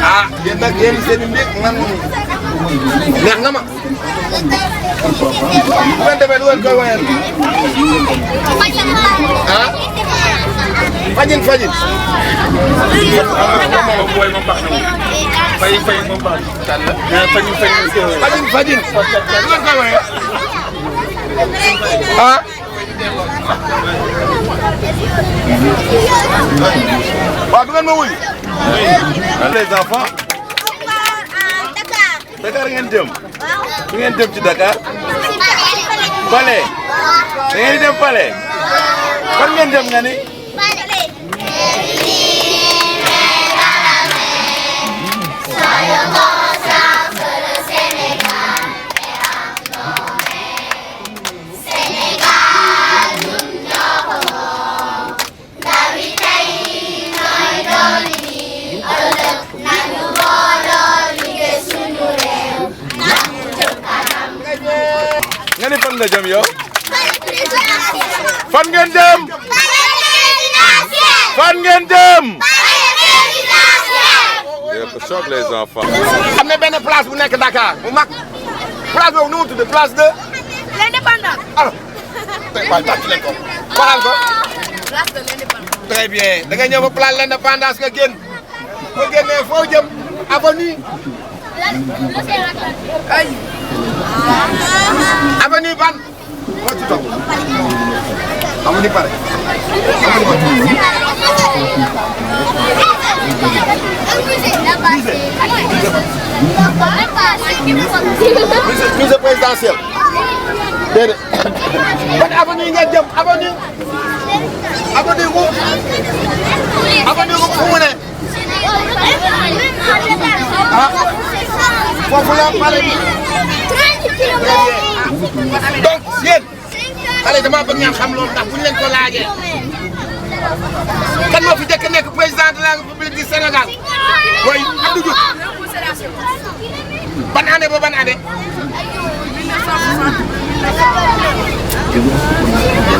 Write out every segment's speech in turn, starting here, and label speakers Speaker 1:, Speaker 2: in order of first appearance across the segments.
Speaker 1: ah yéen nag yéen seen i mbir man neex nga ma. bu ngeen demee lu ngeen koy wayal. ah. fajin fajin. fajin fajin moom baax na. fajin fajin. lu ngeen koy wayal. ah. waaw du ngeen ma wuyu. les enfants. Dakar ngeen jëm. du ngeen jëm ci Dakar. Palais. da ngeen di dem Palais. fan ngeen jëm nga ni. nga ni fan nga jëm yow. fan ngeen jëm. fan ngeen jëm. choc les enfants. am na benn place bu nekk Dakar bu mag place boobu nu mu tudd place de.
Speaker 2: l'indépendance.
Speaker 1: alors. tey waay tàcc leen ko. waxal ko.
Speaker 2: très bien da nga ñëw ba place l'indépendance nga génn boo génnee foo jëm avenue avenue ban moo ci topp avenue pare musée présidentiel déedéet ban avenue ngeen jëm avenue mu fu mu ne ah foofu la pare donc yéen xale dama bëgg ngeen xam loolu ndax buñ leen ko laajee kan moo fi njëkk nekk président de la République du Sénégal mooy Abdou Diouf ban année ba ban année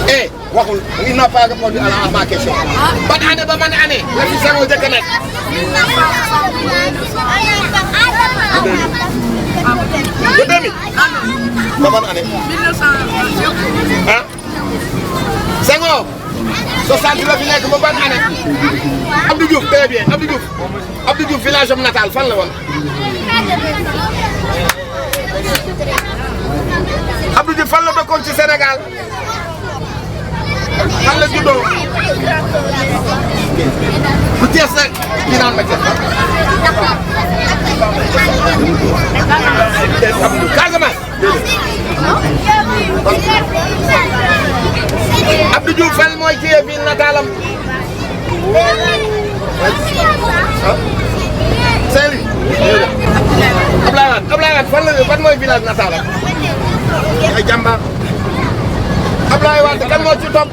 Speaker 2: eh waxul il n'a pas répondu à ma question ban année ba ban année la fi Senghor njëkk a nekk ba 2000 ba ban année ah Senghor 60 la fi nekk ba ban année Abdou Diouf très bien Abdou Diouf village am natal fan la woon Abdou Diouf fan la dëkkoon ci Sénégal fan la juddoo bu Thiès rek di naan ma Thiès Abdou Casamance Abdou Diouf fan mooy ci ville natalam Saint-Louis Ablaye Wade fan mooy village natalam ay jàmbaar Ablaye Wade kan moo ci topp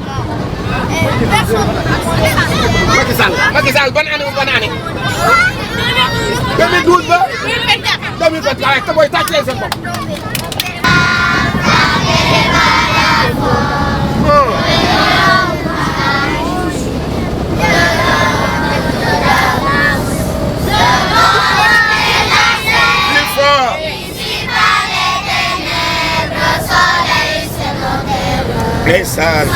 Speaker 2: Macky Sall ban année ban année 2012 ba 2024 waaye te booy tàcc leen seen bopp ndeysaan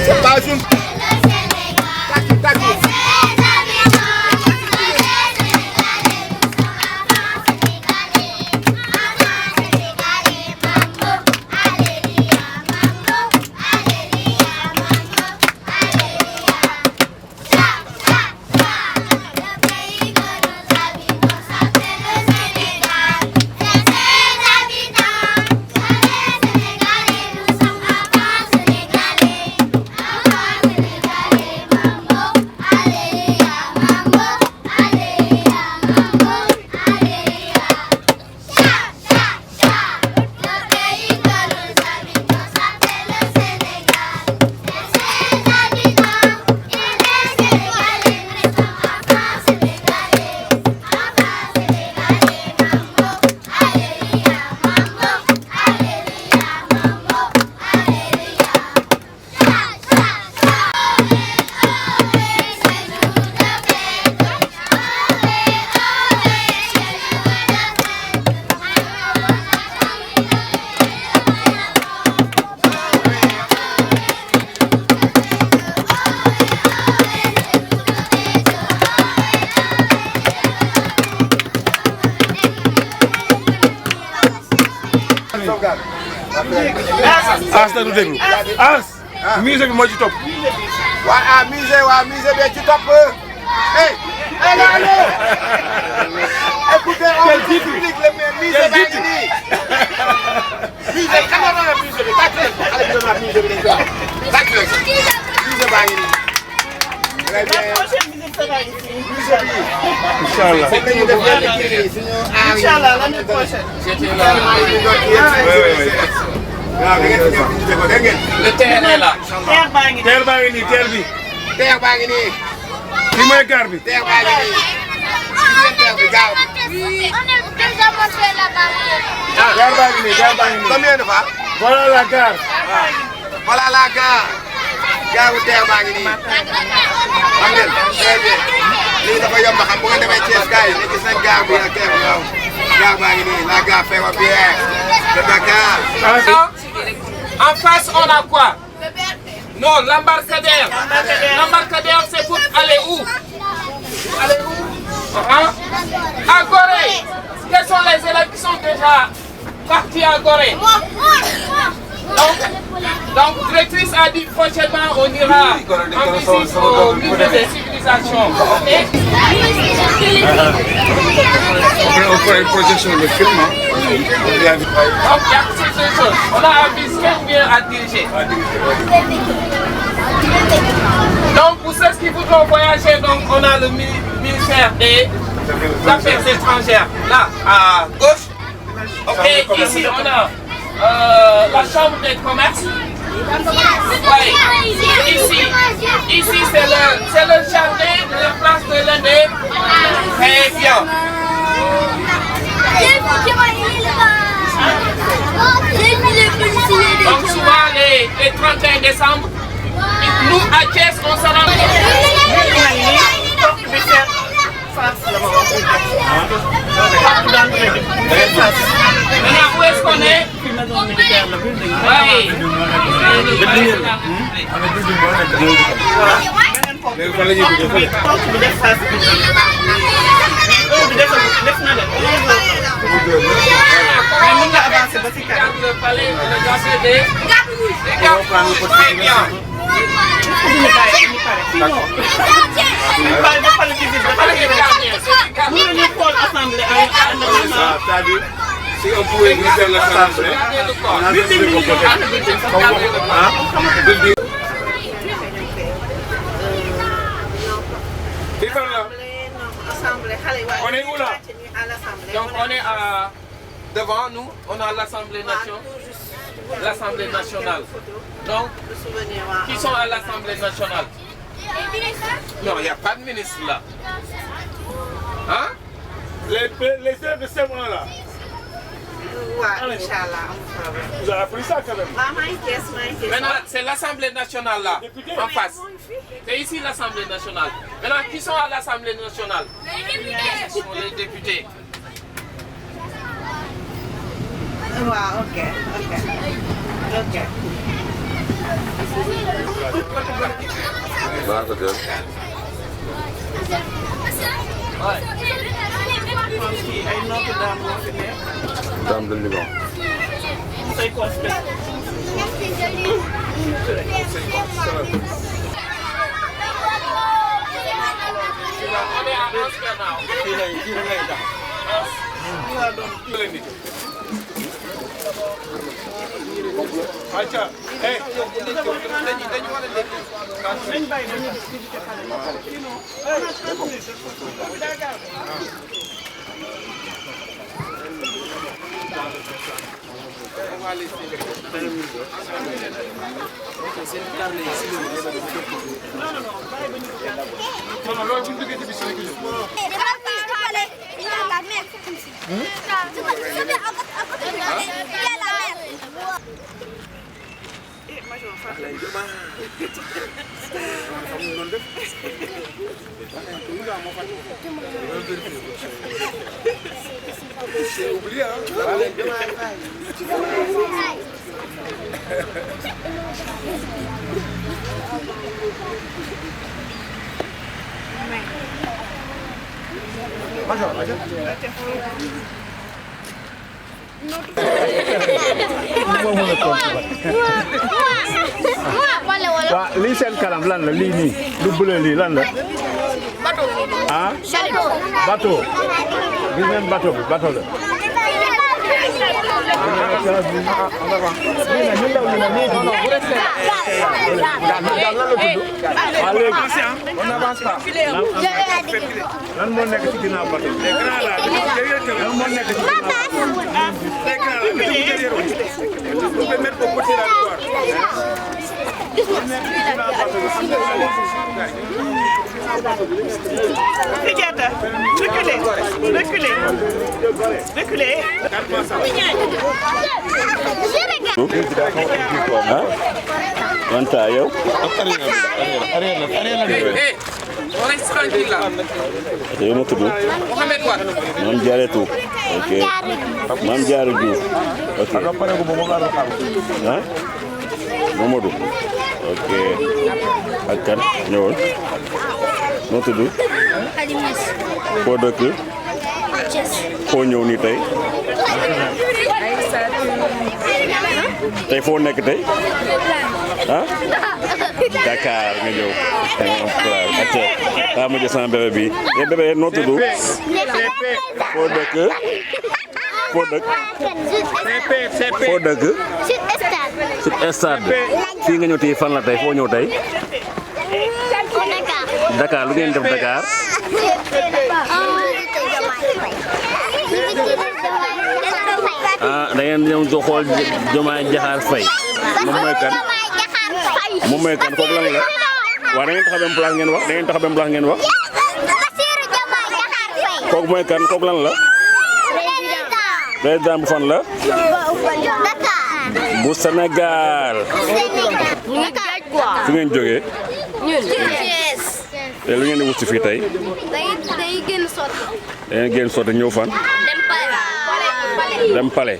Speaker 2: c'est pas une
Speaker 1: As la du déglu As musée bi moo ci topp
Speaker 2: waa musée bi ci topp hey allez écoutez on explique le musée baa ngi nii musée xam nga noonu musée bi tàcc leen ko xale bi doon wax musée bi dañ ko wax tàcc leen ko musée baa ngi nii très bien musée bi inchallah c'est ñu def yenn kii suñu inchallah l'année prochaine waaw da ngeen fi ñëw dégg nga dégg ngeen.
Speaker 3: le terrain est là.
Speaker 1: terre baa ngi nii terre bi.
Speaker 2: terre baa ngi nii.
Speaker 1: Fii mooy gaar bi.
Speaker 2: Terre baa ngi nii. Terre bi gaaw.
Speaker 1: Gaar baa ngi nii, gaar baa ngi nii.
Speaker 2: Combien de fois?
Speaker 1: Voilà la gare.
Speaker 2: Voilà la gare. Gaaru terre baa ngi nii. Xam ngeen très bien. Lii dafa yomb xam bu nga demee Thiès gars yi ne gis nañ gare bi ak terre bi waaw. Gare baa ngi nii la gare ferroviaire de Dakar.
Speaker 3: En face, on a quoi? Non, l'embarcadère. L'embarcadère, c'est pour aller où? Aller où? Hein? À Gorée. Quels sont les élèves qui sont déjà partis à Gorée? Donc, directrice a dit prochainement on ira en visite au musée des civilisations. Okay?
Speaker 1: On fera une projection de film.
Speaker 3: Donc, il y a ces deux choses. On a un visite bien à diriger. Donc, pour ceux qui voudront voyager, donc, on a le ministère des Affaires étrangères, là, à gauche. Ok, ici, on a la chambre des commerces. Ouais. Ici c'est le jardin de la place de l'année. Très bien. Donc souvent les 31 décembre, nous à Thiès on se rend. Maintenant, où est-ce qu'on est? Oui. Le palais, le jardin des
Speaker 1: Si on pouvait glisser l'assemblée, on a des On est où là?
Speaker 3: Donc on est devant nous, on a l'Assemblée nationale. Donc, qui sont à l'Assemblée nationale? Non, il n'y a pas de ministre là. Hein?
Speaker 1: Les élèves de CM1 là. Vous avez appris ça quand même.
Speaker 3: Maintenant, c'est l'Assemblée nationale là, en face. C'est ici l'Assemblée nationale. Maintenant, qui sont à l'Assemblée nationale? Ce sont les députés.
Speaker 4: Ok.
Speaker 1: Dame de Liban.
Speaker 3: On est à Oscar now.
Speaker 1: Aïcha, hey. C'est oublié, hein?
Speaker 5: waaw lii seen kanam lan la lii nii lu bleu lii lan la ah bateau gis ngeen bateau bi bateau la lan moo nekk ci ginnaaw bateau bi lan moo nekk ci ginnaaw
Speaker 4: Figata, reculez, reculez, reculez.
Speaker 5: ah wanta yow
Speaker 3: On reste tranquille là.
Speaker 5: yow ma tudd
Speaker 3: Mohamed Wade.
Speaker 5: Mame Diarra Diouf ok Mame Diarra Diouf ok ah Mamadou ok ak kan ñëwal noo tudd foo dëkk foo ñëw nii tey tey foo nekk tey ah Dakar nga ñëw acca xaa ma jël sama bébé bi e bébé noo tudd foo dëkk foo dëkk foo dëkk Sud Stade fii nga ñëw tey fan la tey foo ñëw tey Dakar lu ngeen def Dakar ah da ngeen ñëw xool Diomaye Diakhar Faye moom mooy kan kooku lan la waaw da ngeen tax a dem place ngeen wax da ngeen tax a dem place ngeen wax kooku mooy kan kooku lan la président bu fan la bu Sénégal fu ngeen jógee te lu ngeen di wut si fii tey da ngeen génn sotti ñëw fan dem palais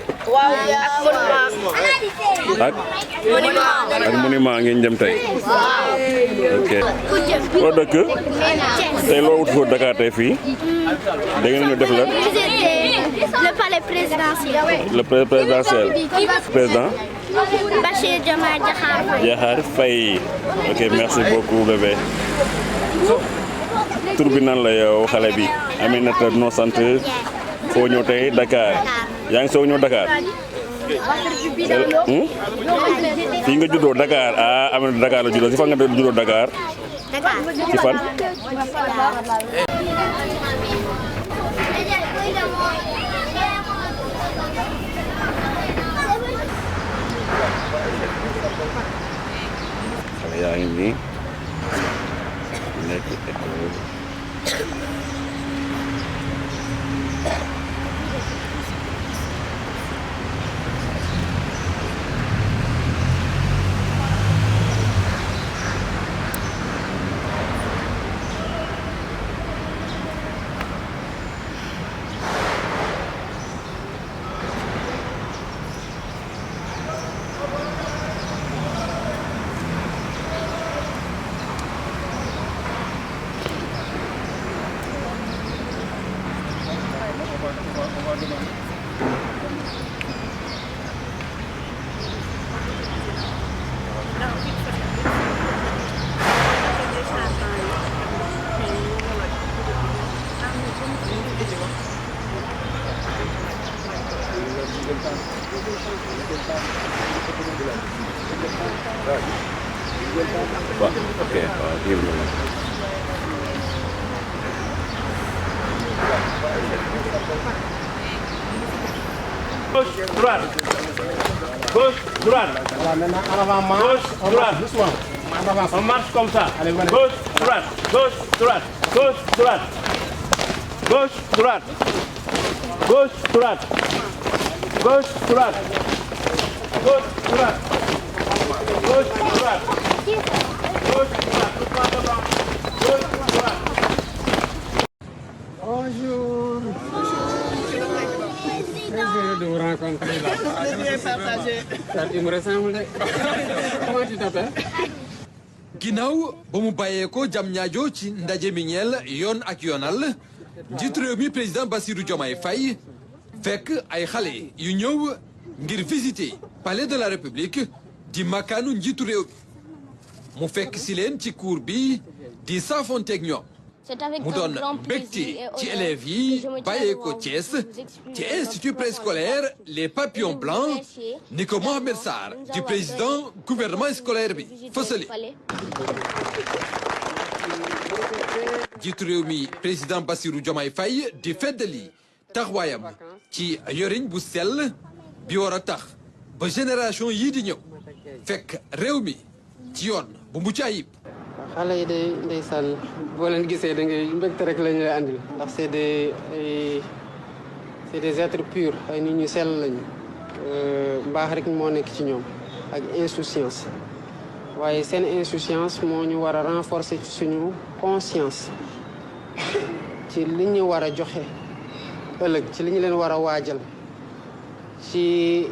Speaker 5: ak monument ngeen jëm tey ok loo dëkk tey loo wut foofu Dakar tey fii da ngeen ñu def la
Speaker 6: Le palais présidentiel.
Speaker 5: le présidentiel président
Speaker 6: Bassirou Diomaye Diakhar Faye.
Speaker 5: Diakhar Faye ok merci beaucoup bébé tur bi nan la yow xale bi Aminata noo sant foo ñëw tey Dakar yaa ngi soog ñëw Dakar fii nga juddoo Dakar ah Aminata Dakar la juddoo si fan nga juddoo Dakar ci fan xale yaa ngi nii nekk école ok waaw kii bi
Speaker 7: Gauche, droite. Gauche, droite. Gauche, droite. On marche comme ça. Gauche, droite. Gauche, droite. Gauche, droite. Gauche, droite. Gauche, droite. Gauche, droite. Gauche, droite. Gauche, droite. Gauche, droite. Gauche, droite.
Speaker 8: Bonjour. Plaisir de vous rencontrer là. Il me ressemble. Comment tu t'appelles?
Speaker 9: ginnaaw ba mu bàyyeekoo jam ñaajo ci ndaje mi ñeel yoon ak yoonal njiitu réew mi président Bassirou Diomaye Faye fekk ay xale yu ñëw ngir visiter palais de la République di makaanu njiitu réew mi mu fekk si leen ci cour bi di saafonteeg ñoom mu doon mbégte ci élèves yi bàyyeekoo Thiès ci institut préscolaire les papillons blancs ni ko Mohamed Sarr di président gouvernement scolaire bi fësale jiitu réew mi président Bassirou Diomaye Faye di feddali taxawaayam ci yoriñ bu sell bi war a tax ba génération yii di ñëw fekk réew mi ci yoon bu mucc ayib.
Speaker 8: xale yi de ndeysaan boo leen gisee da ngay mbégte rek lañu lay andil ndax c'est des êtres purs ay nit ñu sell lañu mbaax rek moo nekk ci ñoom ak insouciance waaye seen insouciance moo ñu war a renforcer ci suñu conscience ci li ñu war a joxe ëllëg ci li ñu leen war a waajal ci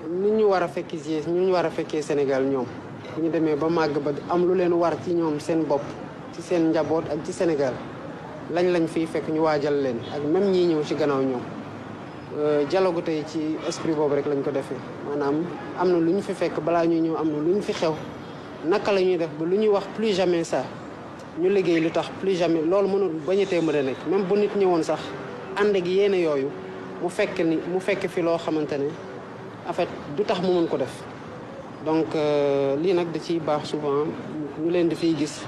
Speaker 8: ni ñu war a fekkee ñu war a fekkee Sénégal ñoom bu ñu demee ba màgg ba am lu leen war ci ñoom seen bopp ci seen njaboot ak ci Sénégal lañ fiy fekk ñu waajal leen ak même ñii ñëw ci gannaaw ñoom dialogue tey ci esprit boobu rek lañ ko defee maanaam am na lu ñu fi fekk balaa ñuy ñëw am na lu ñu fi xew naka la ñuy def ba lu ñuy wax plus jamais ça ñu liggéey lu tax plus jamais loolu mënul bañatee mën a nekk même bu nit ñëwoon sax ànd ak yéene yooyu mu fekk fi loo xamante ne en fait du tax mu mën ko def donc lii nag da ciy baax souvent ñu leen di fiy gis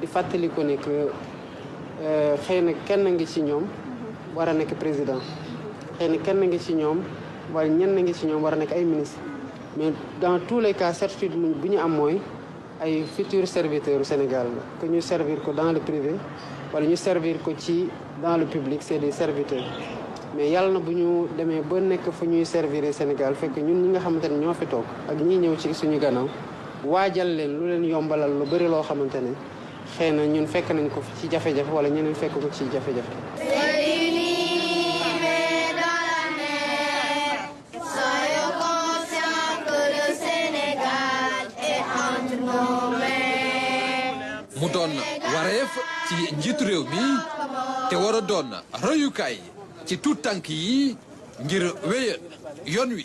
Speaker 8: di fàttali ko ne que xëy na kenn ngi ci ñoom war a nekk président xëy na kenn ngi ci ñoom wala ñenn ngi ci ñoom war a nekk ay ministre mais dans tous les cas certitude bu ñu am mooy ay futurs serviteurs au Sénégal la que ñu servir ko dans le privé wala ñu servir ko ci dans le public c'est des serviteurs mais yàlla na bu ñu demee ba nekk fu ñuy servir Sénégal fekk ñun ñi nga xamante ne ñoo fi toog ak ñi ñëw ci suñu gannaaw waajal leen lu leen yombalal lu bëri loo xamante ne xëy na ñun fekk nañ ko ci jafe-jafe wala ñeneen fekk ko ci jafe-jafe.
Speaker 9: mu doon wareef ci njiitu réew mi te war a doon royukaay ci tuut tànk yi ngir wéyal yoon wi.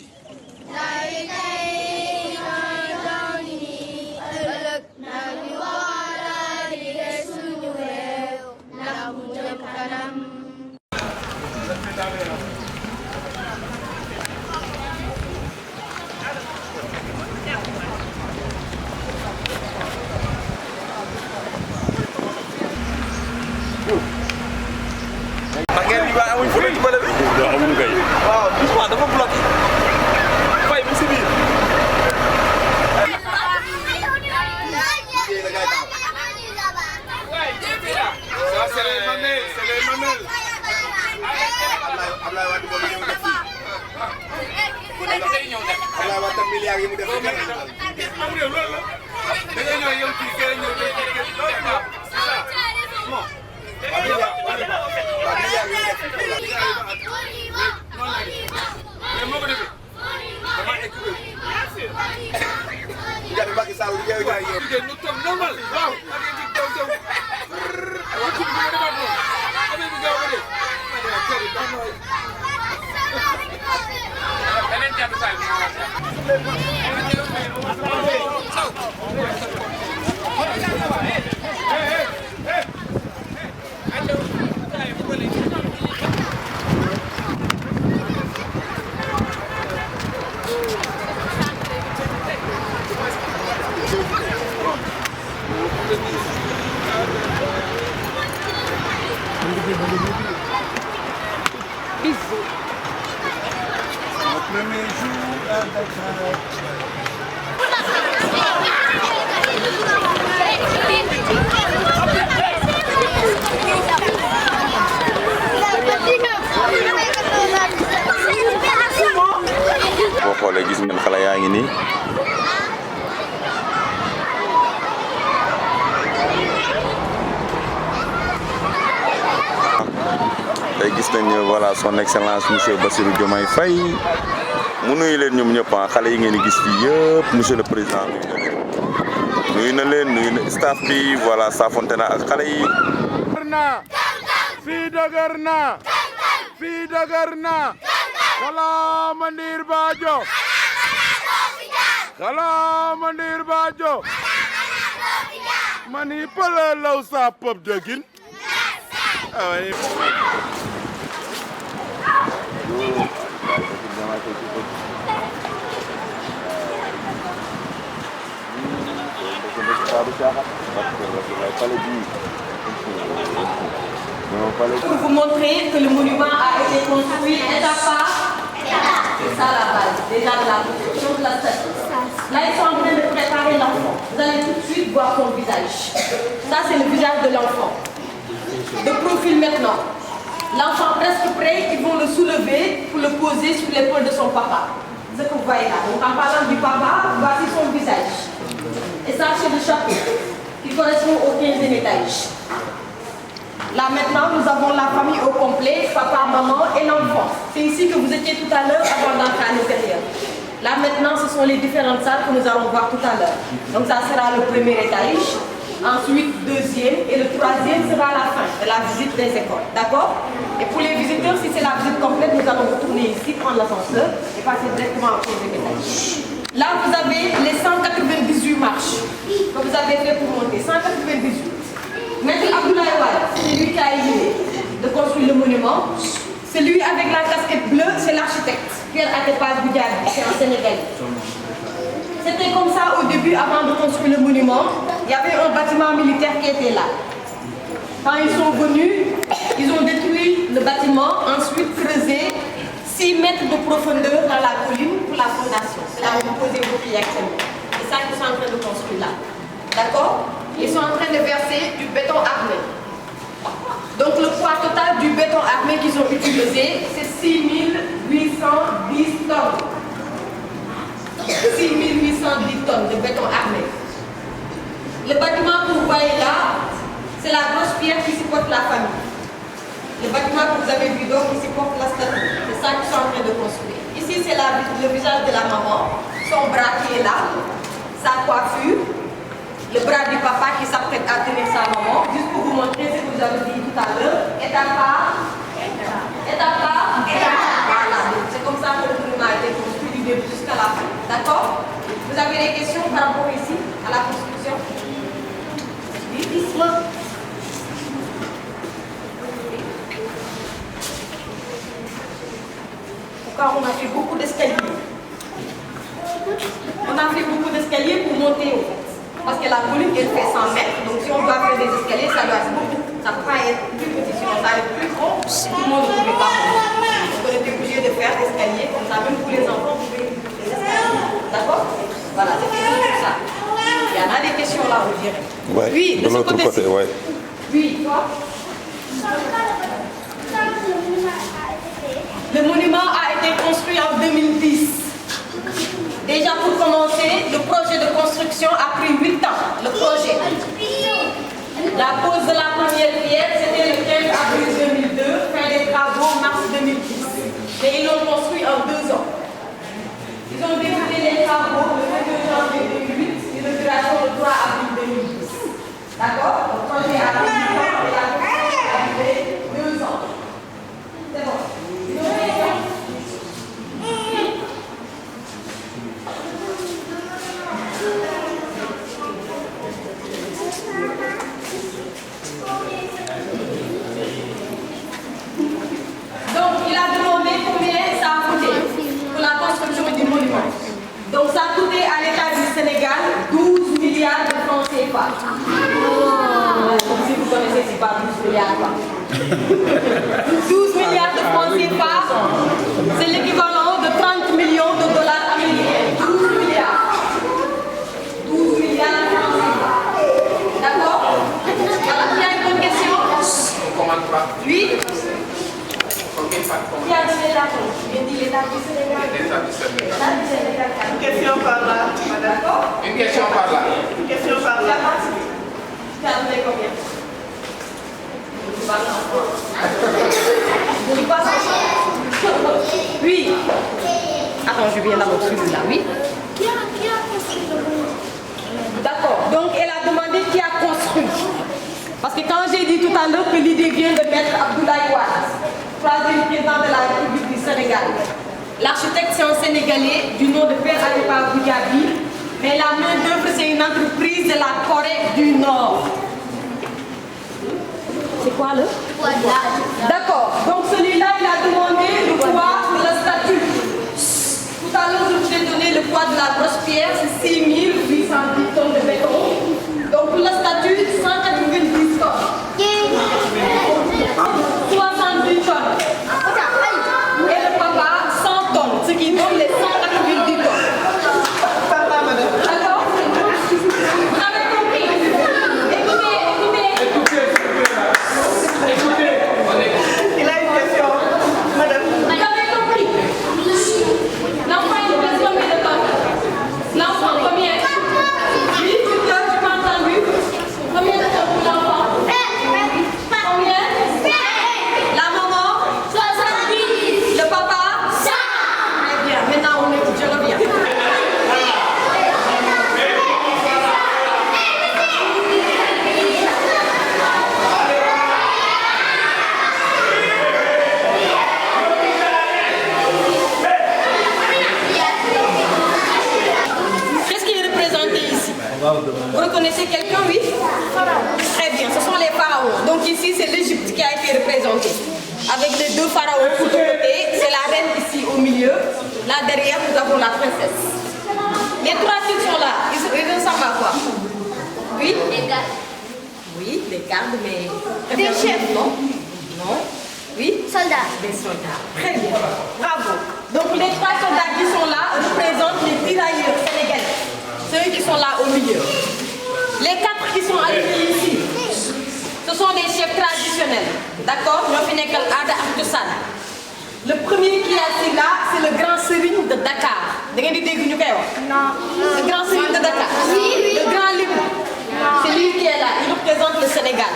Speaker 1: amuñ fu leen dimbale bi.
Speaker 5: waaw amuñu kay.
Speaker 1: waaw doucement dafa bloqué. fay mu si biir.
Speaker 2: Ça c'est les mamelles, c'est les mamelles. Ablaye Wade boobu ñëw def fii. Ablaye Wade tam milliards yi mu def fii.
Speaker 3: am réew loolu la. da ngay ñëw yow kii kii ñëw loolu la.
Speaker 2: Bon.
Speaker 3: mais moo ko defee. damaa équipé.
Speaker 2: Ndiaye Macky Sall liggéeyu jaay yow.
Speaker 3: liggéey ñu toog normal. waaw.
Speaker 2: Premier jour à Dakar.
Speaker 1: boo xoolee gis ngeen xale yaa ngi nii. tey gis nañ voilà son excellence monsieur Bassirou Diomaye Faye mu nuyu leen ñoom ñëpp xale yi ngeen di gis fii yëpp monsieur le président nuyu na leen staff bi voilà saafonte na ak xale yi.
Speaker 2: fii dëgër na fii dëgër na kala Mandir Bajo kala Mandir Bajo mani pala law sa pop jogin
Speaker 10: Pour vous montrer que le monument a été construit étape par étape. C'est ça la base, déjà de la construction de la statue. Là, ils sont en train de préparer l'enfant. Vous allez tout de suite voir son visage. Ça, c'est le visage de l'enfant. De profil maintenant. L'enfant presque prêt, ils vont le soulever pour le poser sur l'épaule de son papa. C'est ce que vous voyez là. Donc en parlant du papa, voici son visage. Et ça, c'est le chapeau qui correspond au 15e étage. Là maintenant, nous avons la famille au complet, papa, maman et l'enfant. C'est ici que vous étiez tout à l'heure avant d'entrer à l'intérieur. Là maintenant, ce sont les différentes salles que nous allons voir tout à l'heure. Donc ça sera le premier étage, ensuite deuxième et le troisième sera la fin de la visite des écoles. D'accord? Et pour les visiteurs, si c'est la visite complète, nous allons retourner ici, prendre l'ascenseur et passer directement au 15e étage. Là, vous avez les 198 marches que vous avez fait pour monter. 198. Maître Abdoulaye Wade, c'est lui qui a aidé de construire le monument. Celui avec la casquette bleue, c'est l'architecte, Pierre Atepa Goudiaby, c'est un Sénégalais. C'était comme ça au début, avant de construire le monument. Il y avait un bâtiment militaire qui était là. Quand ils sont venus, ils ont détruit le bâtiment, ensuite creusé 6 mètres de profondeur dans la colline pour la fondation. C'est là où vous posez vos pieds actuellement. C'est ça qu'ils sont en train de construire là. D'accord? Ils sont en train de verser du béton armé. Donc le poids total du béton armé qu'ils ont utilisé, c'est 6810 tonnes. 6810 tonnes de béton armé. Le bâtiment que vous voyez là, c'est la grosse pierre qui supporte la famille. Le bâtiment que vous avez vu donc, qui supporte la statue. C'est ça qu'ils sont en train de construire. Ici, c'est le visage de la maman, son bras qui est là, sa coiffure, le bras du papa qui s'apprête à tenir sa maman, juste pour vous montrer ce que vous avez dit tout à l'heure. Étape par étape. Voilà, c'est comme ça que le monument a été construit du début jusqu'à la fin. D'accord? Vous avez des questions par rapport ici, à la construction? Oui, dites-moi. Pourquoi on a fait beaucoup d'escaliers? On a fait beaucoup d'escaliers pour monter au fait. Parce que la colline, elle fait 100 mètres, donc si on doit faire des escaliers, ça doit être beaucoup. Ça ne peut pas être plus petit, sinon ça va être plus gros. Tout le monde ne pouvait pas monter. Donc on était obligé de faire des escaliers, comme ça, même pour les enfants, vous pouvez des escaliers. D'accord? Voilà, c'est tout ça. Il y en a des questions là, vous direz.
Speaker 1: Ouais,
Speaker 10: oui,
Speaker 1: de l'autre côté, ouais.
Speaker 10: Oui, toi? Le monument a été construit en 2010. Déjà pour commencer, le projet de construction a pris 8 ans, le projet. La pose de la première pierre, c'était le 15 avril 2002, fin des travaux mars 2010. Mais ils l'ont construit en 2 ans. Ils ont débuté les travaux le 22 janvier 2008, l'inauguration le 3 avril 2010. D'accord? Le projet a pris 8 ans et la construction a duré 2 ans. C'est bon. Donc, il a demandé combien ça a coûté pour la construction du monument. Donc, ça a coûté à l'État du Sénégal 12 milliards de francs CFA. Comme si vous connaissez, c'est pas 12 milliards. 12 milliards de francs CFA, c'est l'équivalent de 30 millions de dollars américains. 12 milliards. 12 milliards de francs CFA. D'accord? Voilà. Il y a une autre question? Oui? Qui a donné l'argent? J'ai dit l'État du Sénégal. L'État du Sénégal.
Speaker 4: Une question par là, madame.
Speaker 10: D'accord?
Speaker 3: Une question par là.
Speaker 4: Une question par là.
Speaker 10: Qui a donné combien? Oui. Attends, je viens d'abord celui-là, oui.
Speaker 6: Qui a construit le monument?
Speaker 10: D'accord. Donc, elle a demandé qui a construit. Parce que quand j'ai dit tout à l'heure que l'idée vient de Maître Abdoulaye Wade, troisième président de la République du Sénégal. L'architecte, c'est un Sénégalais du nom de Pierre Atepa Goudiaby, mais la main-d'œuvre, c'est une entreprise de la Corée du Nord. C'est quoi le? D'accord. Donc celui-là, il a demandé le poids de la statue. Tout à l'heure, je vous ai donné le poids de la grosse pierre, c'est 6810 tonnes de béton. Donc pour la statue, 190 tonnes. 70 tonnes. Et le papa, 100 tonnes, ce qui donne les 190 tonnes.
Speaker 4: Par là, madame.
Speaker 10: connaissez quelqu'un, oui? Très bien, ce sont les pharaons. Donc ici, c'est l'Égypte qui a été représentée. Avec les deux pharaons tout de côté, c'est la reine ici au milieu. Là derrière, nous avons la princesse. Les trois types sont là. Ils ressemblent à quoi? Oui? Les gardes. Oui, les gardes, mais...
Speaker 6: Des chefs.
Speaker 10: Non? Non? Oui?
Speaker 6: Soldats.
Speaker 10: Des soldats. Très bien. Bravo. Donc les trois soldats qui sont là représentent les tirailleurs sénégalais. Ceux qui sont là au milieu. Les quatre qui sont alignés ici, ce sont des chefs traditionnels. D'accord? Le premier qui est assis là, c'est le grand serigne de Dakar. Vous avez dit que
Speaker 6: Non.
Speaker 10: le grand serigne de Dakar.
Speaker 6: Oui.
Speaker 10: Le grand Lip. C'est lui qui est là. Il représente le Sénégal.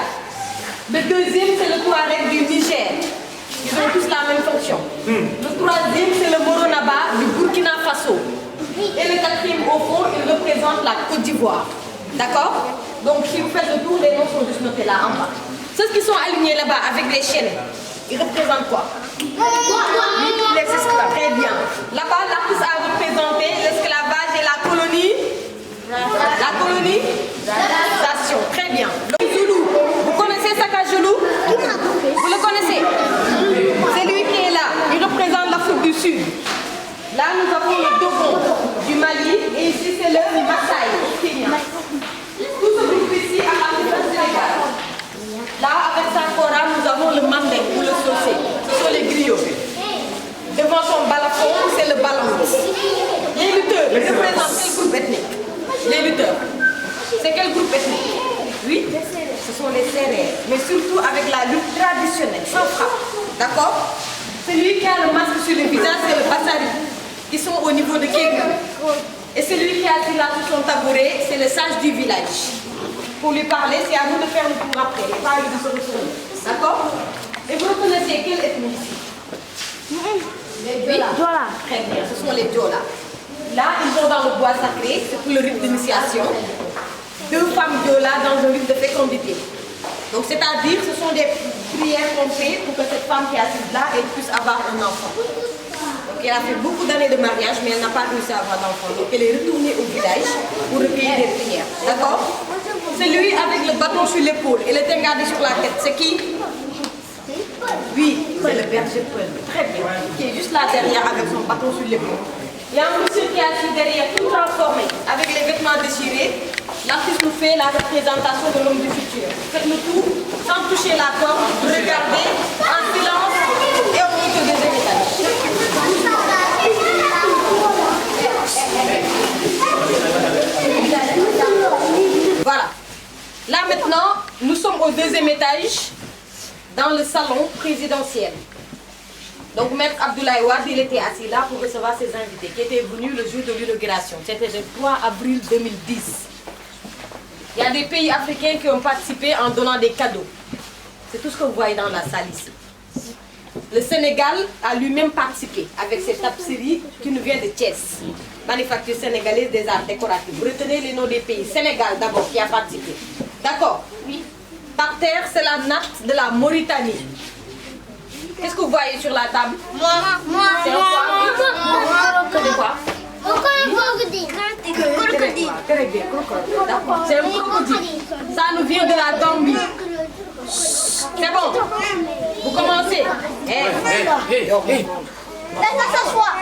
Speaker 10: Le deuxième, c'est le Touareg du Niger. Ils ont tous la même fonction. Le troisième, c'est le Moronaba du Burkina Faso. Et le quatrième, au fond, il représente la Côte d'Ivoire. D'accord? Donc, si vous faites le tour, les noms sont juste notés là en bas. Ceux qui sont alignés là-bas avec les chaînes, ils représentent quoi? Les esclaves. Très bien. Là-bas, l'artiste a représenté l'esclavage et la colonie. La colonisation. Très bien. Le Zoulou. Vous connaissez Sakajoulou? Vous le connaissez? C'est lui qui est là. Il représente l'Afrique du Sud. Là, nous avons le Dogon du Mali et ici, c'est le Maasai au Kenya. Tout ce groupe ici appartient au Sénégal. Là, avec Sakora, nous avons le Mandé ou le Socé. Ce sont les griots. Devant son balafon, c'est le ballon. Les lutteurs, ils représentent quel groupe ethnique? Les lutteurs. C'est quel groupe ethnique? Oui, ce sont les Sérères. Mais surtout avec la lutte traditionnelle, sans frappe. D'accord? Celui qui a le masque sur le visage, c'est le Bassari. Qui sont au niveau de Kégou. Et celui qui a assis là sur son tabouret, c'est le sage du village. Pour lui parler, c'est à nous de faire le tour après, et pas lui de se retourner. D'accord? Et vous reconnaissez quelle ethnie ici? Les Diola. Très bien, ce sont les Diola. Là, ils sont dans le bois sacré, c'est pour le rite d'initiation. Deux femmes Diola dans un rite de fécondité. Donc, c'est-à-dire, ce sont des prières qu'on fait pour que cette femme qui est assise là, elle puisse avoir un enfant. Donc, elle a fait beaucoup d'années de mariage, mais elle n'a pas réussi à avoir d'enfant. Donc, elle est retournée au village pour recueillir des prières. D'accord? Celui avec le bâton sur l'épaule et le tengade sur la tête, c'est qui? Oui, c'est le berger Peul. Très bien. Qui est juste là derrière avec son bâton sur l'épaule. Il y a un monsieur qui est assis derrière, tout transformé, avec les vêtements déchirés. L'artiste nous fait la représentation de l'homme du futur. Faites le tour, sans toucher la corde, regardez, en silence, et on monte au deuxième étage. Voilà. Là maintenant, nous sommes au deuxième étage, dans le salon présidentiel. Donc Maître Abdoulaye Wade, il était assis là pour recevoir ses invités, qui étaient venus le jour de l'inauguration. C'était le 3 avril 2010. Il y a des pays africains qui ont participé en donnant des cadeaux. C'est tout ce que vous voyez dans la salle ici. Le Sénégal a lui-même participé avec cette tapisserie qui nous vient de Thiès, manufacture sénégalaise des arts décoratifs. Vous retenez les noms des pays. Sénégal d'abord qui a participé. D'accord? Oui. Par terre, c'est la natte de la Mauritanie. Qu'est-ce que vous voyez sur la table? C'est un quoi? Très bien, c'est un crocodile. Ça nous vient de la Gambie. C'est bon. Vous commencez. Laisse-la s'asseoir.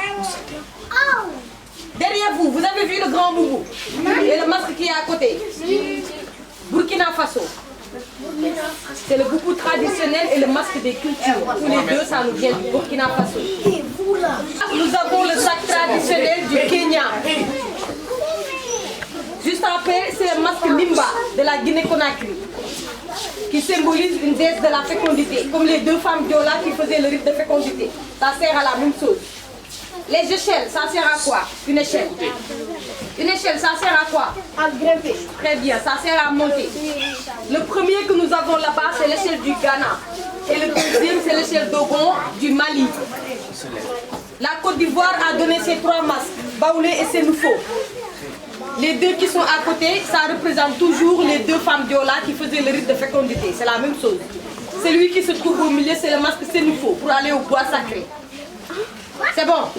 Speaker 10: Derrière vous, vous avez vu le grand boubou et le masque qui est à côté. Burkina Faso. C'est le boubou traditionnel et le masque des cultures. Tous les deux, ça nous vient du Burkina Faso. Nous avons le sac traditionnel du Kenya. Juste après, c'est le masque Limba de la Guinée-Conakry, qui symbolise une déesse de la fécondité, comme les deux femmes Diola qui faisaient le rite de fécondité. Ça sert à la même chose. Les échelles, ça sert à quoi? Une échelle. Une échelle, ça sert à quoi? À grimper. Très bien, ça sert à monter. Le premier que nous avons là-bas, c'est l'échelle du Ghana. Et le deuxième, c'est l'échelle Dogon du Mali. La Côte d'Ivoire a donné ces trois masques, Baoulé et Sénoufo. Les deux qui sont à côté, ça représente toujours les deux femmes Diola qui faisaient le rite de fécondité. C'est la même chose. Celui qui se trouve au milieu, c'est le masque Sénoufo pour aller au bois sacré. C'est bon?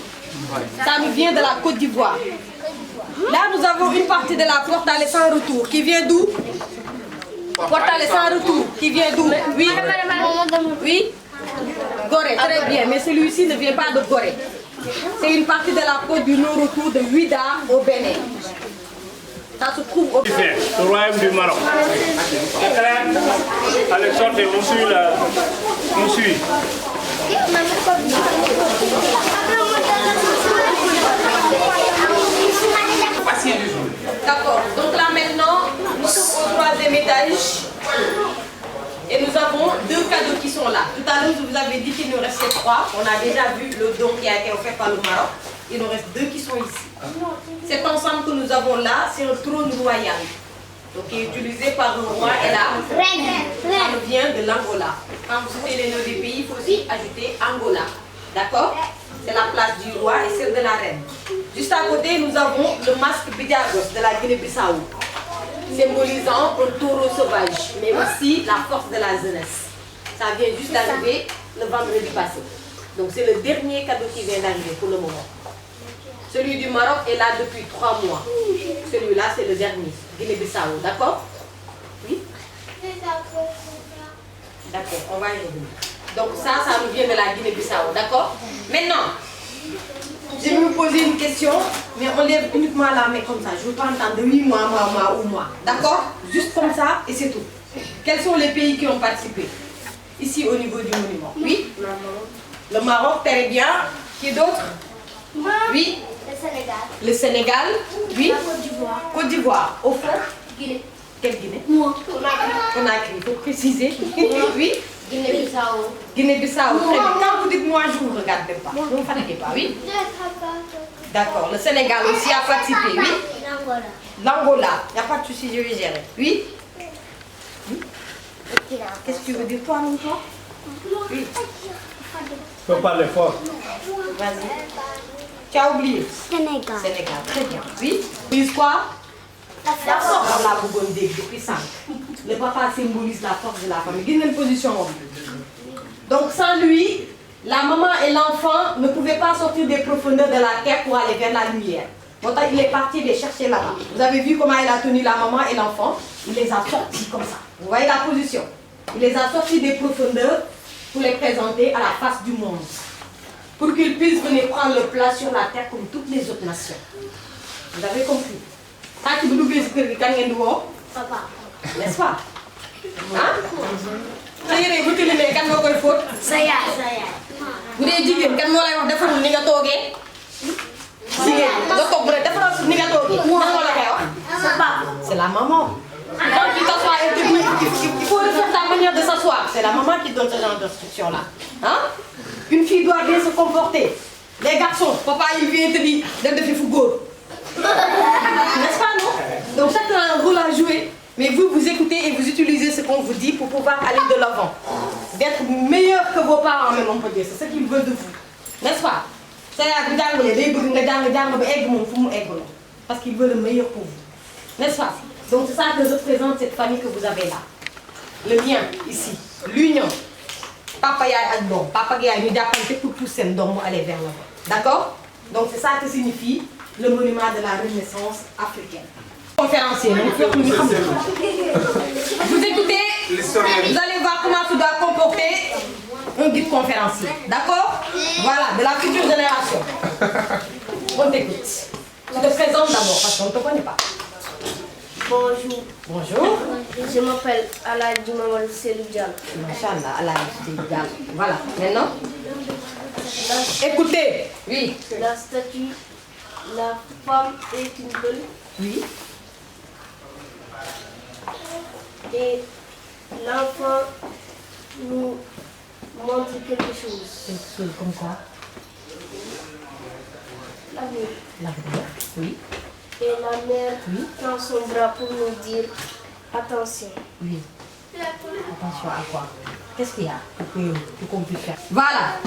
Speaker 10: Ça nous vient de la Côte d'Ivoire. Là, nous avons une partie de la porte aller sans retour qui vient d'où? Porte aller sans retour qui vient d'où? Oui. Oui. Gorée, très bien. Mais celui-ci ne vient pas de Gorée. C'est une partie de la porte du non-retour de Ouida au Bénin. Ça se trouve au
Speaker 7: Le royaume du Maroc. Allez, sortez, on suit là. On suit.
Speaker 10: D'accord. Donc là maintenant, nous sommes au 3e étage. Et nous avons 2 cadeaux qui sont là. Tout à l'heure, je vous avais dit qu'il nous restait 3. On a déjà vu le don qui a été offert par le Maroc. Il nous reste 2 qui sont ici. Cet ensemble que nous avons là, c'est un trône royal. Donc qui est utilisé par le roi et la reine. Ça nous vient de l'Angola. Quand vous citez les noms des pays, il faut aussi ajouter Angola. D'accord? C'est la place du roi et celle de la reine. Juste à côté, nous avons le masque Bidiagos de la Guinée-Bissau, symbolisant un taureau sauvage, mais aussi la force de la jeunesse. Ça vient juste d'arriver le vendredi passé. Donc c'est le dernier cadeau qui vient d'arriver pour le moment. Celui du Maroc est là depuis 3 mois. Celui-là, c'est le dernier, Guinée-Bissau. D'accord? Oui? D'accord, on va y revenir. Donc ça nous vient de la Guinée-Bissau. D'accord? Maintenant, je vais vous poser une question, mais on lève uniquement la main comme ça. Je ne veux pas entendre oui, moi ou moi. D'accord? Juste comme ça et c'est tout. Quels sont les pays qui ont participé ici au niveau du monument? Oui? Le Maroc, très bien. Qui d'autre? Oui?
Speaker 6: Le Sénégal.
Speaker 10: Le Sénégal? Oui?
Speaker 6: La Côte d'Ivoire.
Speaker 10: Côte d'Ivoire. Au fond?
Speaker 6: Guinée.
Speaker 10: Quelle Guinée?
Speaker 6: Moi.
Speaker 10: Conakry, il faut préciser. Oui?
Speaker 6: Guinée-Bissau.
Speaker 10: Guinée-Bissau, très bien. Quand vous dites moi, je ne vous regarde même pas. Ne vous fatiguez pas, oui? D'accord. Le Sénégal aussi a participé, oui?
Speaker 6: L'Angola.
Speaker 10: L'Angola, il n'y a pas de souci, je vais gérer. Oui? Qu'est-ce que tu veux dire, toi, mon frère? Oui.
Speaker 7: Il faut parler fort.
Speaker 10: Vas-y. Tu as oublié?
Speaker 6: Sénégal.
Speaker 10: Sénégal, très bien. Oui? Puis quoi? La force. La Bourgogne depuis 5. Le papa symbolise la force de la famille. Il y a une position. Donc sans lui, la maman et l'enfant ne pouvaient pas sortir des profondeurs de la terre pour aller vers la lumière. Donc il est parti les chercher là-bas. Vous avez vu comment il a tenu la maman et l'enfant? Il les a sortis comme ça. Vous voyez la position? Il les a sortis des profondeurs pour les présenter à la face du monde. Pour qu'ils puissent venir prendre leur place sur la terre comme toutes les autres nations. Vous avez compris? Quand tu veux oublier ce que tu as
Speaker 6: Papa.
Speaker 10: n'est-ce pas? Hein? Sa yére bu tilimee kan moo koy fóot?
Speaker 6: Sa yaay.
Speaker 10: Bu dee jigéen kan moo lay wax defarul ni nga toogee? Jigéen nga toog bu ne defaral ni nga toogee. Kan moo la koy wax?
Speaker 6: Sa papa.
Speaker 10: C'est la maman. Quand tu t'assois et tu dis, il faut refaire ta manière de s'asseoir. C'est la maman qui donne ce genre d'instruction-là. Hein? Une fille doit bien se comporter. Les garçons, papa il vient te dire, del defi fu góor. N'est-ce pas, non? Donc chacun a un rôle à jouer. Mais vous écoutez et vous utilisez ce qu'on vous dit pour pouvoir aller de l'avant. D'être meilleur que vos parents, même on peut dire. C'est ce qu'ils veulent de vous. N'est-ce pas? Parce qu'ils veulent le meilleur pour vous. N'est-ce pas? Donc c'est ça que représente cette famille que vous avez là. Le lien ici. L'union. Papa y'a un don. Papa y'a une diapante pour pousser un don pour aller vers l'avant. D'accord? Donc c'est ça que signifie le monument de la Renaissance africaine. Conférencier, vous écoutez, vous allez voir comment tu dois comporter un guide conférencier. D'accord? Voilà, de la future génération. On t'écoute. Tu te présentes d'abord parce qu'on ne te connaît pas.
Speaker 6: Bonjour.
Speaker 10: Bonjour.
Speaker 6: Je m'appelle Aladji Mamadou Selou Diallo.
Speaker 10: Machallah, Aladji Selou Diallo. Voilà, maintenant. Écoutez. Oui.
Speaker 6: La statue, la femme est une bonne.
Speaker 10: Oui.
Speaker 6: Et l'enfant nous montre quelque chose.
Speaker 10: Quelque chose comme quoi?
Speaker 6: L'avenir.
Speaker 10: L'avenir, oui.
Speaker 6: Et la mère tend son bras pour nous dire attention.
Speaker 10: Oui. Attention à quoi? Qu'est-ce qu'il y a qu'on puisse faire? Voilà.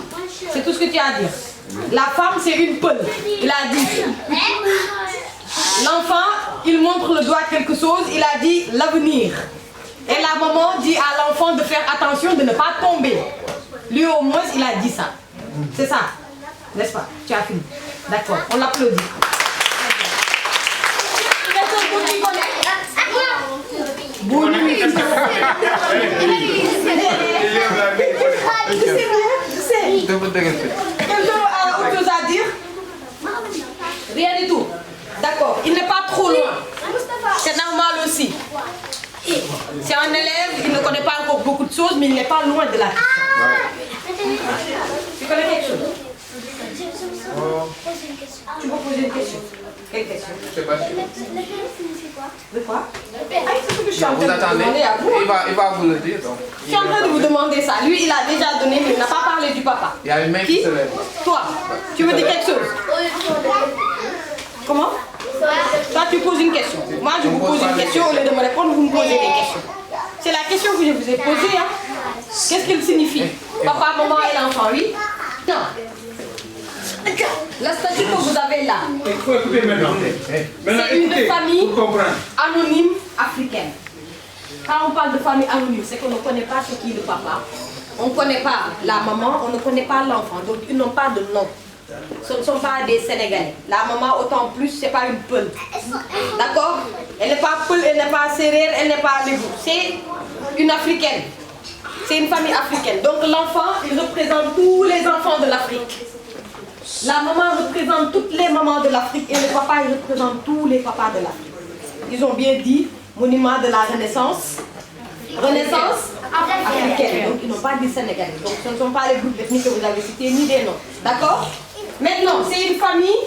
Speaker 10: C'est tout ce que tu as à dire. La femme, c'est une peule. Il a dit. L'enfant, il montre le doigt quelque chose. Il a dit l'avenir. Et la maman dit à l'enfant de faire attention de ne pas tomber. Lui au moins, il a dit ça. C'est ça. N'est-ce pas? Tu as fini. D'accord. On l'applaudit. Quelqu'un a autre chose à dire? Rien du tout. D'accord, il n'est pas trop loin. C'est normal aussi. C'est un élève, il ne connaît pas encore beaucoup de choses, mais il n'est pas loin de la question. Tu connais quelque chose? Tu peux poser une question. Quelle question?
Speaker 3: Je sais pas.
Speaker 10: De quoi? C'est ce que je suis en train de demander à vous.
Speaker 3: Il va vous le dire donc.
Speaker 10: Je suis en train de vous demander ça. Lui, il a déjà donné, mais il n'a pas parlé du papa.
Speaker 3: Il y a une main qui se lève.
Speaker 10: Toi, tu veux dire quelque chose? Comment? Toi, tu poses une question. Moi, je vous pose une question. Au lieu de me répondre, vous me posez des questions. C'est la question que je vous ai posée. Hein. Qu'est-ce qu'elle signifie? Papa, maman et l'enfant, oui? Non. La statue que vous avez là,
Speaker 7: Il faut écouter maintenant.
Speaker 10: c'est une famille anonyme africaine. Quand on parle de famille anonyme, c'est qu'on ne connaît pas ce qui est le papa. On ne connaît pas la maman, on ne connaît pas l'enfant. Donc ils n'ont pas de nom. Ce ne sont pas des Sénégalais. La maman, autant plus, ce n'est pas une peule. D'accord? Elle n'est pas peule, elle n'est pas sérère, elle n'est pas lébou. C'est une africaine. C'est une famille africaine. Donc l'enfant, il représente tous les enfants de l'Afrique. La maman représente toutes les mamans de l'Afrique et le papa, il représente tous les papas de l'Afrique. Ils ont bien dit, monument de la Renaissance. Renaissance africaine. Donc ils n'ont pas dit Sénégalais. Donc ce ne sont pas les groupes ethniques que vous avez cités, ni des noms. D'accord? Maintenant, c'est une famille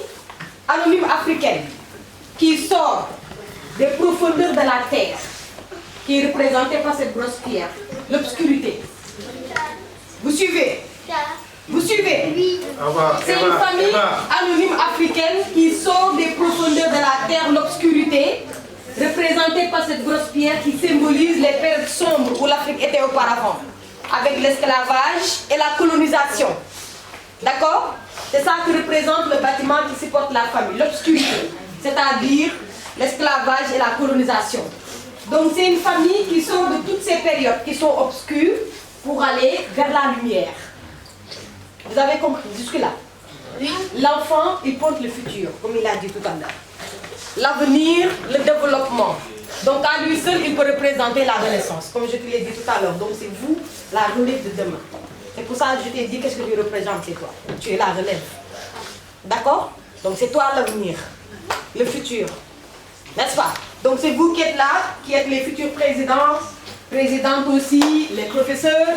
Speaker 10: anonyme africaine qui sort des profondeurs de la terre, qui est représentée par cette grosse pierre, l'obscurité. Vous suivez? Vous suivez? C'est une famille anonyme africaine qui sort des profondeurs de la terre, l'obscurité, représentée par cette grosse pierre qui symbolise les périodes sombres où l'Afrique était auparavant, avec l'esclavage et la colonisation. D'accord? C'est ça que représente le bâtiment qui supporte la famille, l'obscurité, c'est-à-dire l'esclavage et la colonisation. Donc c'est une famille qui sort de toutes ces périodes qui sont obscures pour aller vers la lumière. Vous avez compris jusque-là? L'enfant, il porte le futur, comme il a dit tout à l'heure. L'avenir, le développement. Donc à lui seul, il peut représenter la Renaissance, comme je te l'ai dit tout à l'heure. Donc c'est vous, la relève de demain. C'est pour ça que je t'ai dit qu'est-ce que tu représentes, c'est toi. Tu es la relève. D'accord? Donc c'est toi l'avenir, le futur. N'est-ce pas? Donc c'est vous qui êtes là, qui êtes les futurs présidents, présidentes aussi, les professeurs,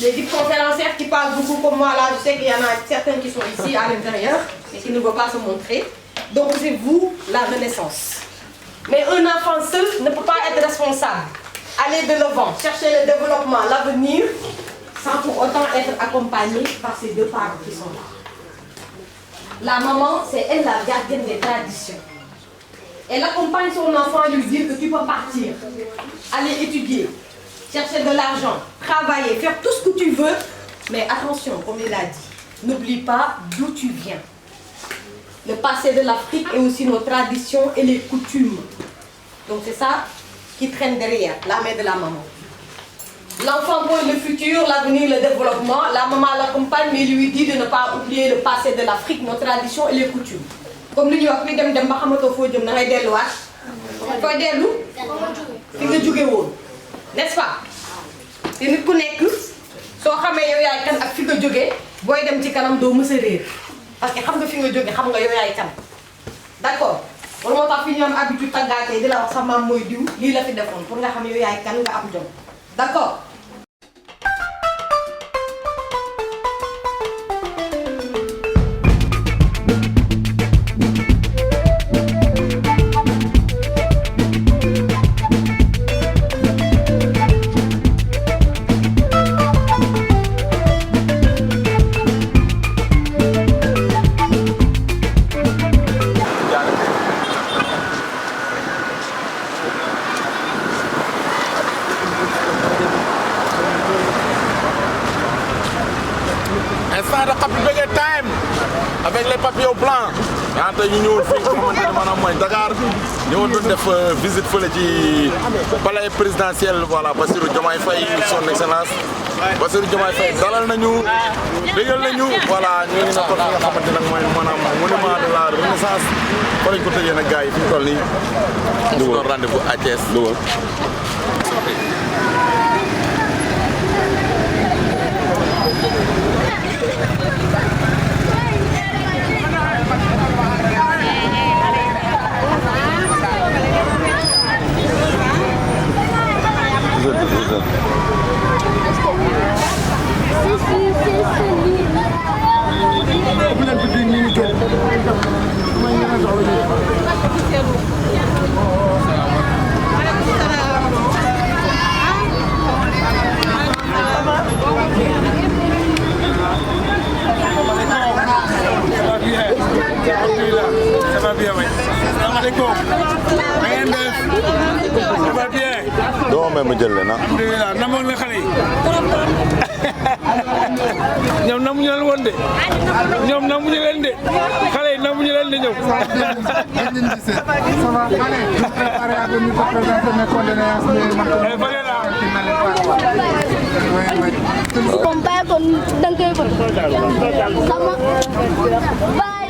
Speaker 10: les guides conférencières qui parlent beaucoup comme moi là. Je sais qu'il y en a certains qui sont ici à l'intérieur et qui ne veulent pas se montrer. Donc c'est vous la Renaissance. Mais un enfant seul ne peut pas être responsable. Aller de l'avant, chercher le développement, l'avenir, sans pour autant être accompagné par ces deux parents qui sont là. La maman, c'est elle la gardienne des traditions. Elle accompagne son enfant et lui dit que tu peux partir, aller étudier, chercher de l'argent, travailler, faire tout ce que tu veux. Mais attention, comme il a dit, n'oublie pas d'où tu viens. Le passé de l'Afrique et aussi nos traditions et les coutumes. Donc c'est ça qui traîne derrière, la main de la maman. L'enfant pour le futur, l'avenir, le développement. La maman l'accompagne mais lui dit de ne pas oublier le passé de l'Afrique, nos traditions et les coutumes. Comme nous avons dit, dem ba xamato fo jëm da ngay delu wat. Koy delu fi nga jóge woon. N'est-ce pas? Te nit ku nekk soo xamee yow yaay kan ak fi nga jóge booy dem ci kanam doo mës a réer. Parce que xam nga fi nga jóge xam nga yow yaay kan. D'accord? Wala moo tax fi ñu am habitude tàggaatee di la wax sa maam mooy diw lii la fi defoon pour nga xam yow yaay kan nga am jom. D'accord?
Speaker 2: Instant de Happy Birthday time avec les papillons blancs. yaa tey ñu ñëwoon fii nga xamante ne maanaam mooy Dakar ñëwoon doon def visite fële ci palais présidentiel voilà Bassirou Diomaye Faye son excellence Bassirou Diomaye Faye dalal nañu bégal nañu voilà ñu ngi nekkoon fi nga xamante ne mooy maanaam monument de la Renaissance fa lañ ko tëjee nag gars yi fi mu toll nii. dugal rendez-vous à Thiès.
Speaker 3: sortez.
Speaker 2: Ça va bien, oui. Salam alaikum. Ça va bien.
Speaker 1: doo may ma jël leen ah.
Speaker 2: Alhamdulillah, namoon na xale yi. ñoom namuñu leen woon de. ñoom namuñu leen de. xale yi namuñu leen de ñoom.
Speaker 11: Ça va, allez, je suis préparé à venir te présenter mes condoléances, mais maintenant, tu n'allais pas. Oui, oui.
Speaker 6: Kon bàyyi ko danga koy bëgg. Sama bàyyi.